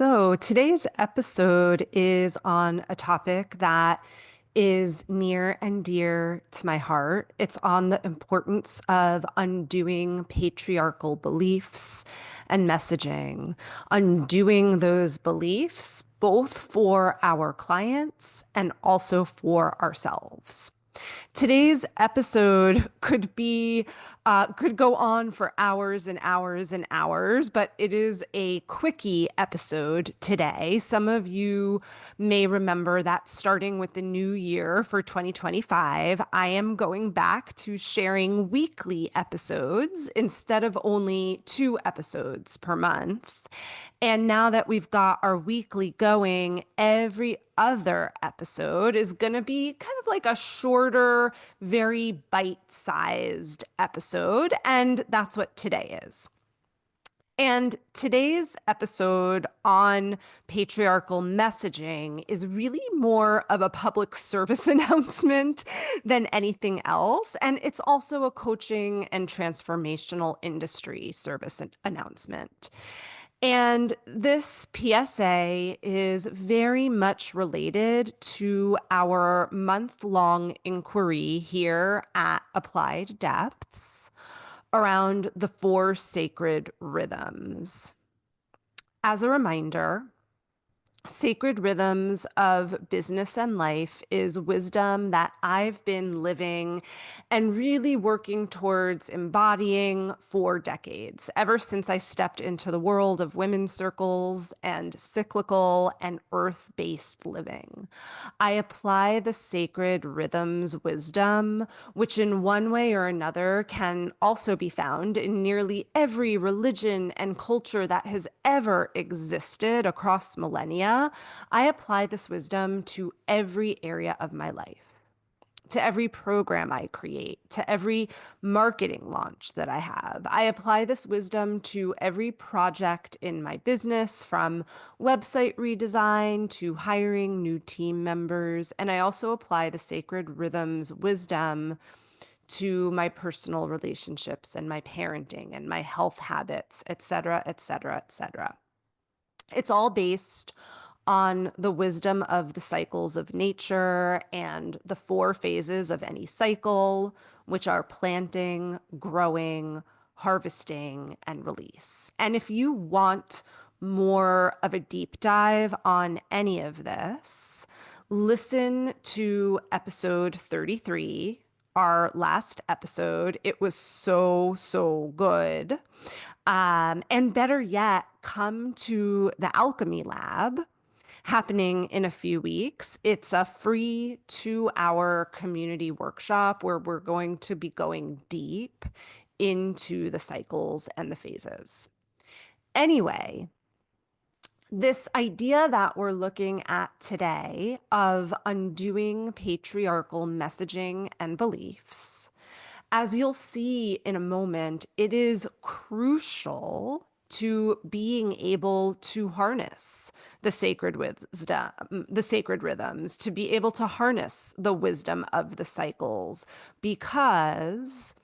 So, today's episode is on a topic that is near and dear to my heart. It's on the importance of undoing patriarchal beliefs and messaging, undoing those beliefs both for our clients and also for ourselves. Today's episode could go on for hours and hours and hours, but it is a quickie episode today. Some of you may remember that starting with the new year for 2025, I am going back to sharing weekly episodes instead of only 2 episodes per month. And now that we've got our weekly going, every other episode is going to be kind of like a shorter, very bite-sized episode. And that's what today is. And today's episode on patriarchal messaging is really more of a public service announcement than anything else. And it's also a coaching and transformational industry service announcement. And this PSA is very much related to our month-long inquiry here at Applied Depths around the 4 sacred rhythms. As a reminder, sacred rhythms of business and life is wisdom that I've been living and really working towards embodying for decades, ever since I stepped into the world of women's circles and cyclical and earth-based living. I apply the sacred rhythms wisdom, which in one way or another can also be found in nearly every religion and culture that has ever existed across millennia. I apply this wisdom to every area of my life, to every program I create, to every marketing launch that I have. I apply this wisdom to every project in my business, from website redesign to hiring new team members. And I also apply the sacred rhythms wisdom to my personal relationships and my parenting and my health habits, et cetera, et cetera, et cetera. It's all based on the wisdom of the cycles of nature and the 4 phases of any cycle, which are planting, growing, harvesting, and release. And if you want more of a deep dive on any of this, listen to episode 33, our last episode. It was so, so good. And better yet, come to the Alchemy Lab happening in a few weeks. It's a free 2-hour community workshop where we're going to be going deep into the cycles and the phases. Anyway, this idea that we're looking at today of undoing patriarchal messaging and beliefs, as you'll see in a moment, it is crucial to being able to harness the sacred wisdom, the sacred rhythms, to be able to harness the wisdom of the cycles, because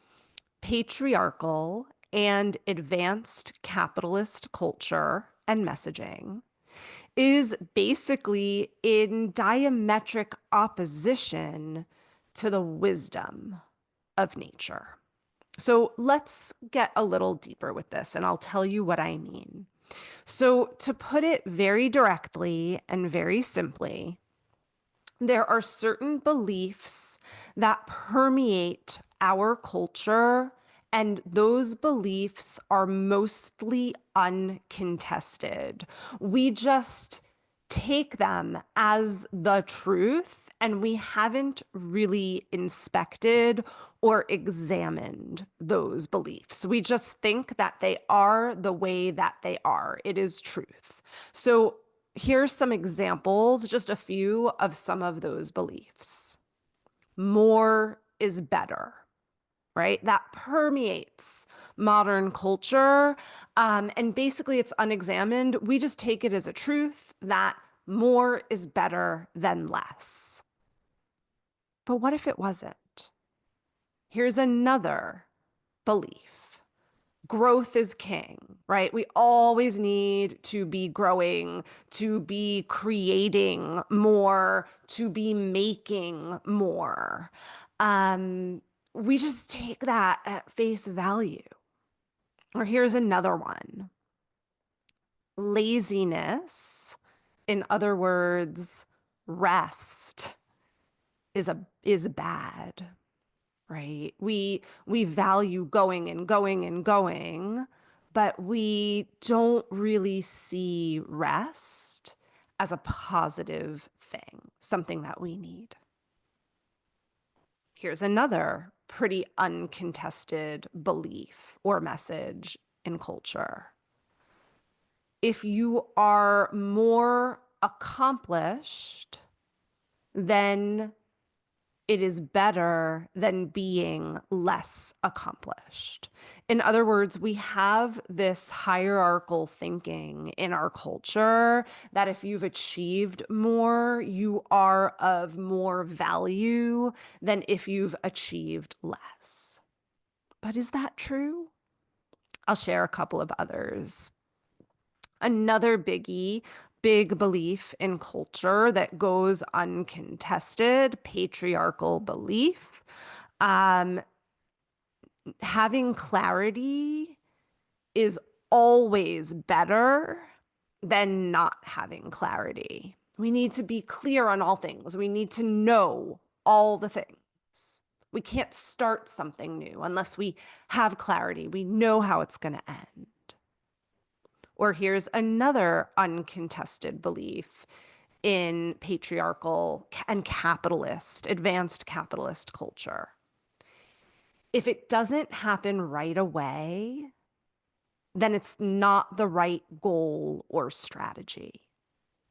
patriarchal and advanced capitalist culture and messaging is basically in diametric opposition to the wisdom of nature. So let's get a little deeper with this, and I'll tell you what I mean. So, to put it very directly and very simply, there are certain beliefs that permeate our culture, and those beliefs are mostly uncontested. We just take them as the truth, and we haven't really inspected or examined those beliefs. We just think that they are the way that they are. It is truth. So here's some examples, just a few of some of those beliefs. More is better, right? That permeates modern culture. And basically it's unexamined. We just take it as a truth that more is better than less. But what if it wasn't? Here's another belief. growth is king, right? We always need to be growing, to be creating more, to be making more. Um, we just take that at face value. Or here's another one. Laziness, in other words, rest is bad, right? We value going and going and going, but we don't really see rest as a positive thing, something that we need. Here's another pretty uncontested belief or message in culture. If you are more accomplished, then it is better than being less accomplished. In other words, we have this hierarchical thinking in our culture that if you've achieved more, you are of more value than if you've achieved less. But is that true? I'll share a couple of others. Another big belief in culture that goes uncontested, patriarchal belief. Um, Having clarity is always better than not having clarity. We need to be clear on all things. We need to know all the things. We can't start something new unless we have clarity. We know how it's going to end. Or here's another uncontested belief in patriarchal and capitalist, advanced capitalist culture. If it doesn't happen right away, then it's not the right goal or strategy.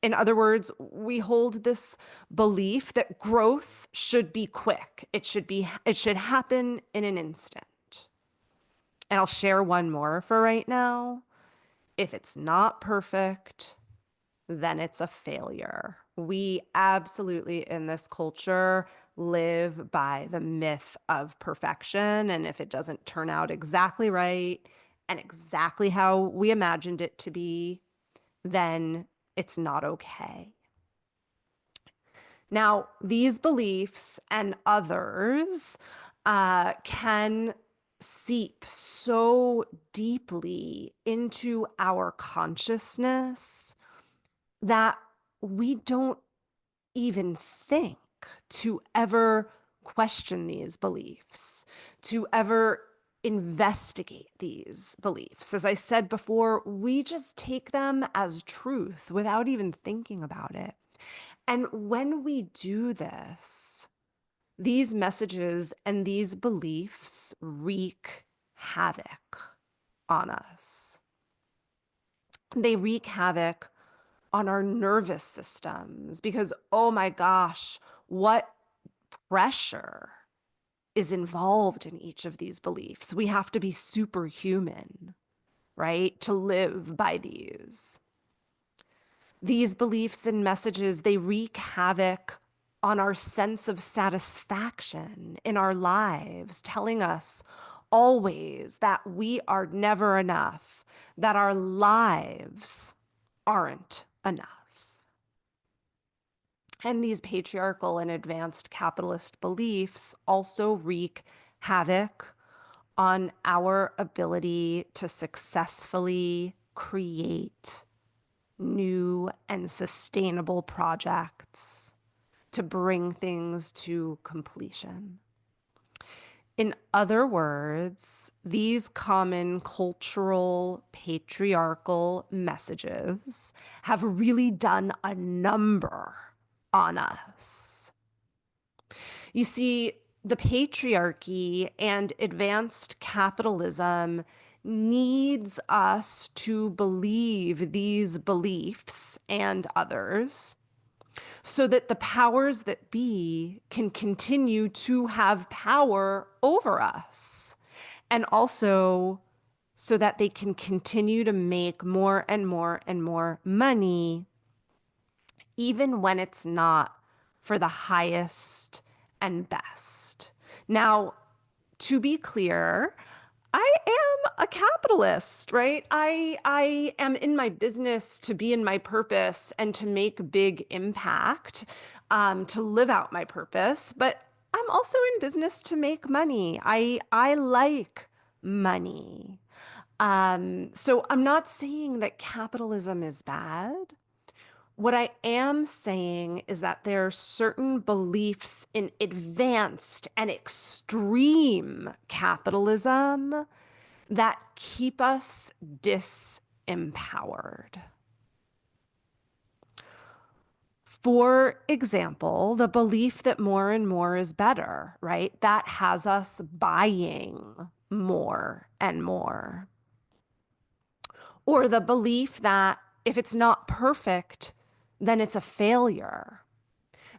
In other words, we hold this belief that growth should be quick. It should happen in an instant. And I'll share one more for right now. If it's not perfect, then it's a failure. We absolutely, in this culture, live by the myth of perfection. And if it doesn't turn out exactly right and exactly how we imagined it to be, then it's not okay. Now, these beliefs and others can seep so deeply into our consciousness that we don't even think to ever question these beliefs, to ever investigate these beliefs. As I said before, we just take them as truth without even thinking about it. And when we do this, these messages and these beliefs wreak havoc on us. They wreak havoc on our nervous systems because, oh my gosh, what pressure is involved in each of these beliefs. We have to be superhuman, right, to live by these. These beliefs and messages, they wreak havoc on our sense of satisfaction in our lives, telling us always that we are never enough, that our lives aren't enough. And these patriarchal and advanced capitalist beliefs also wreak havoc on our ability to successfully create new and sustainable projects to bring things to completion. In other words, these common cultural patriarchal messages have really done a number on us. You see, the patriarchy and advanced capitalism needs us to believe these beliefs and others so that the powers that be can continue to have power over us, and also so that they can continue to make more and more and more money, even when it's not for the highest and best. Now, to be clear, I am a capitalist, right? I am in my business to be in my purpose and to make big impact, to live out my purpose, but I'm also in business to make money. I like money. So I'm not saying that capitalism is bad. What I am saying is that there are certain beliefs in advanced and extreme capitalism that keep us disempowered. For example, the belief that more and more is better, right? That has us buying more and more. Or the belief that if it's not perfect, then it's a failure.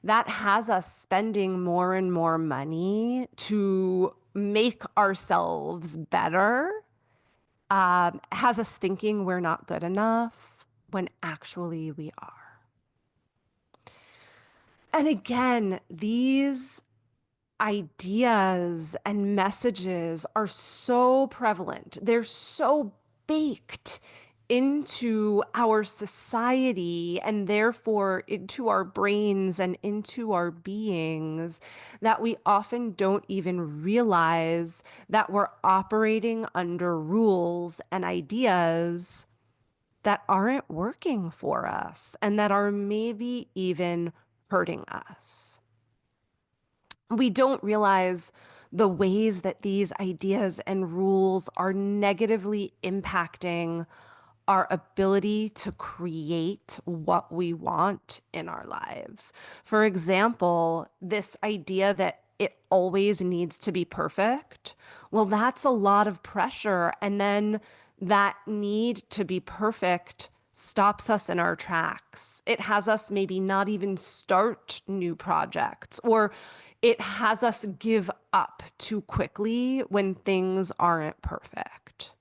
That has us spending more and more money to make ourselves better, has us thinking we're not good enough when actually we are. And again, these ideas and messages are so prevalent. They're so baked into our society and therefore into our brains and into our beings that we often don't even realize that we're operating under rules and ideas that aren't working for us and that are maybe even hurting us. We don't realize the ways that these ideas and rules are negatively impacting our ability to create what we want in our lives. For example, this idea that it always needs to be perfect. Well, that's a lot of pressure. And then that need to be perfect stops us in our tracks. It has us maybe not even start new projects, or it has us give up too quickly when things aren't perfect.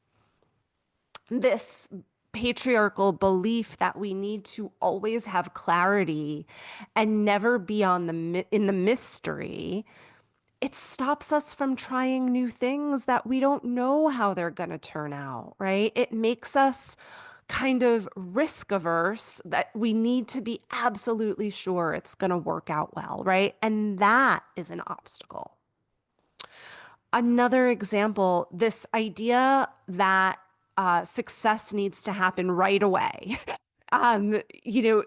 This patriarchal belief that we need to always have clarity and never be on in the mystery, it stops us from trying new things that we don't know how they're going to turn out, right? It makes us kind of risk averse that we need to be absolutely sure it's going to work out well, right? And that is an obstacle. Another example, this idea that success needs to happen right away. You know,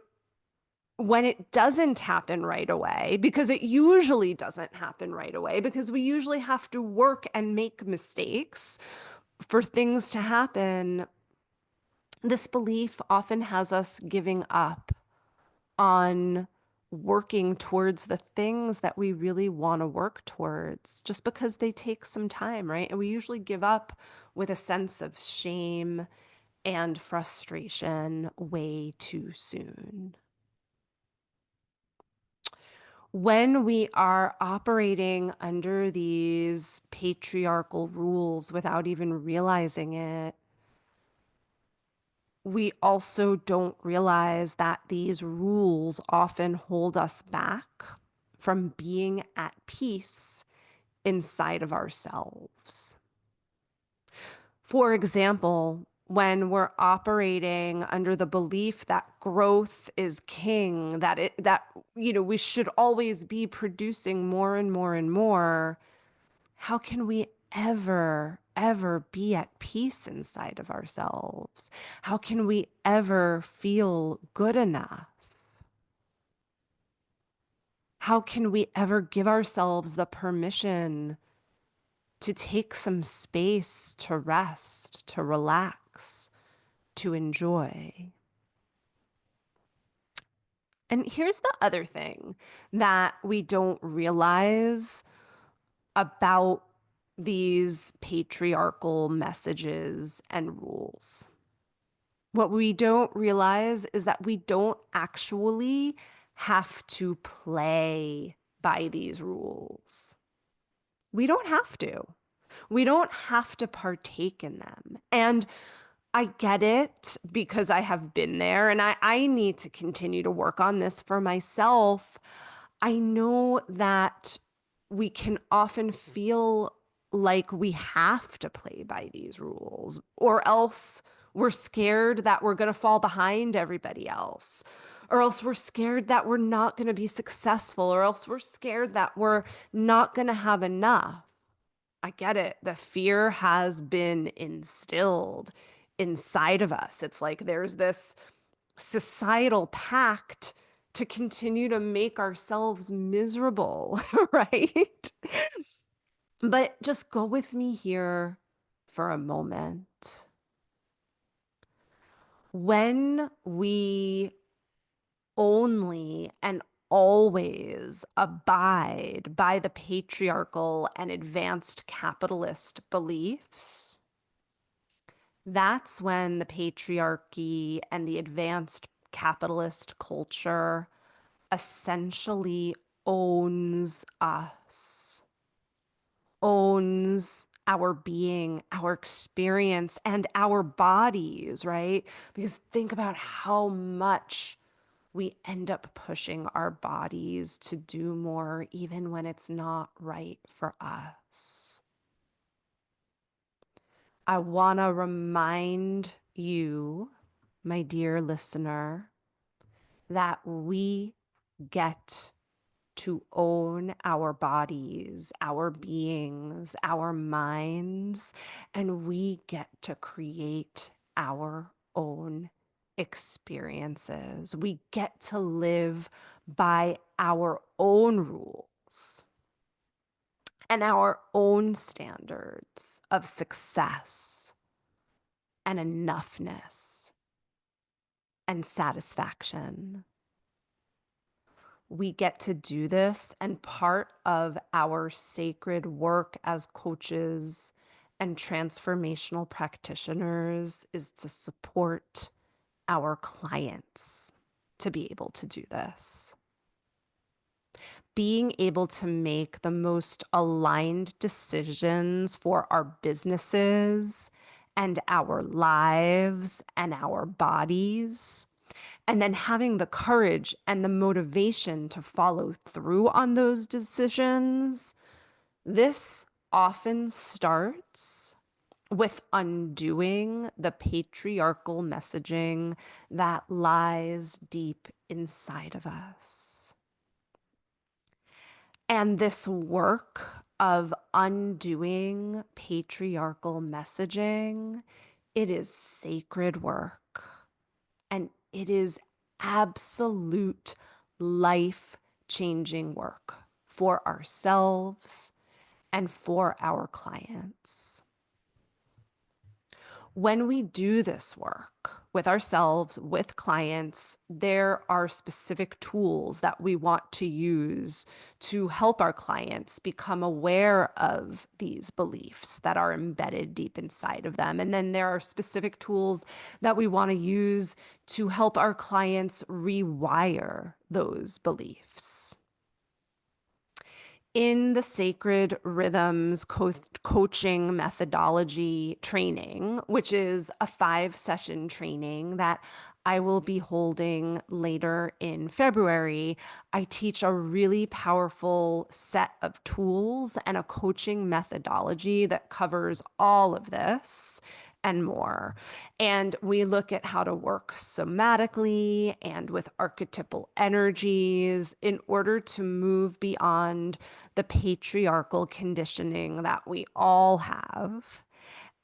when it doesn't happen right away, because it usually doesn't happen right away, because we usually have to work and make mistakes for things to happen, this belief often has us giving up on working towards the things that we really want to work towards just because they take some time, right? And we usually give up with a sense of shame and frustration way too soon. When we are operating under these patriarchal rules without even realizing it, we also don't realize that these rules often hold us back from being at peace inside of ourselves. For example, when we're operating under the belief that growth is king, that we should always be producing more and more and more, how can we ever be at peace inside of ourselves? How can we ever feel good enough? How can we ever give ourselves the permission to take some space, to rest, to relax, to enjoy? And here's the other thing that we don't realize about these patriarchal messages and rules. What we don't realize is that we don't actually have to play by these rules. We don't have to. We don't have to partake in them. And I get it because I have been there and I need to continue to work on this for myself. I know that we can often feel like we have to play by these rules, or else we're scared that we're going to fall behind everybody else, or else we're scared that we're not going to be successful, or else we're scared that we're not going to have enough. I get it. The fear has been instilled inside of us. It's like there's this societal pact to continue to make ourselves miserable, right? But just go with me here for a moment. When we only and always abide by the patriarchal and advanced capitalist beliefs, that's when the patriarchy and the advanced capitalist culture essentially owns us, owns our being, our experience, and our bodies, right? Because think about how much we end up pushing our bodies to do more, even when it's not right for us. I want to remind you, my dear listener, that we get to own our bodies, our beings, our minds, and we get to create our own experiences. We get to live by our own rules and our own standards of success and enoughness and satisfaction. We get to do this, and part of our sacred work as coaches and transformational practitioners is to support our clients to be able to do this. Being able to make the most aligned decisions for our businesses and our lives and our bodies, and then having the courage and the motivation to follow through on those decisions, this often starts with undoing the patriarchal messaging that lies deep inside of us. And this work of undoing patriarchal messaging, it is sacred work. And it is absolute life-changing work for ourselves and for our clients. When we do this work with ourselves, with clients, there are specific tools that we want to use to help our clients become aware of these beliefs that are embedded deep inside of them. And then there are specific tools that we want to use to help our clients rewire those beliefs. In the Sacred Rhythms coaching methodology training, which is a 5-session training that I will be holding later in February, I teach a really powerful set of tools and a coaching methodology that covers all of this and more. And we look at how to work somatically and with archetypal energies in order to move beyond the patriarchal conditioning that we all have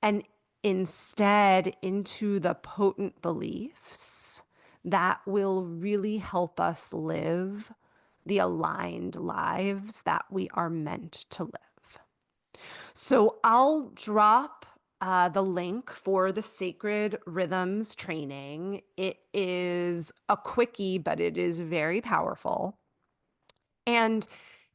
and instead into the potent beliefs that will really help us live the aligned lives that we are meant to live. So I'll drop the link for the Sacred Rhythms training. It is a quickie, but it is very powerful. And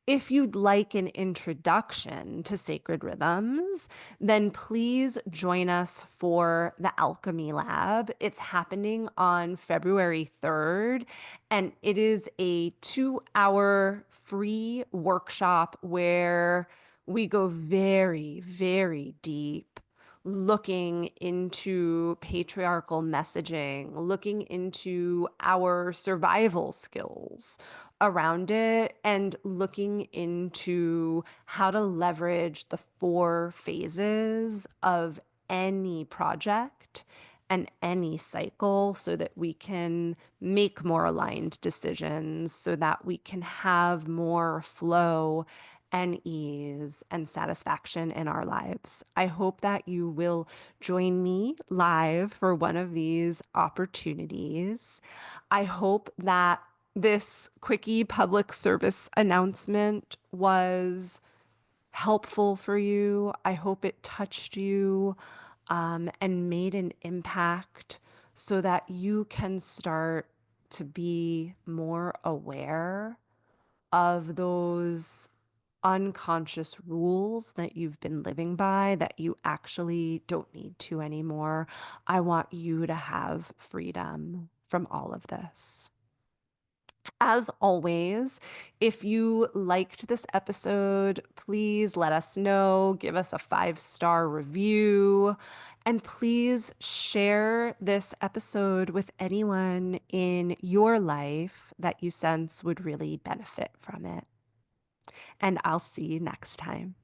if you'd like an introduction to sacred rhythms, then please join us for the Alchemy Lab. It's happening on February 3rd, and it is a 2-hour free workshop where we go very, very deep, looking into patriarchal messaging, looking into our survival skills, around it and looking into how to leverage the four phases of any project and any cycle so that we can make more aligned decisions, so that we can have more flow and ease and satisfaction in our lives. I hope that you will join me live for one of these opportunities. I hope that this quickie public service announcement was helpful for you. I hope it touched you and made an impact so that you can start to be more aware of those unconscious rules that you've been living by that you actually don't need to anymore. I want you to have freedom from all of this. As always, if you liked this episode, please let us know. Give us a 5-star review. And please share this episode with anyone in your life that you sense would really benefit from it. And I'll see you next time.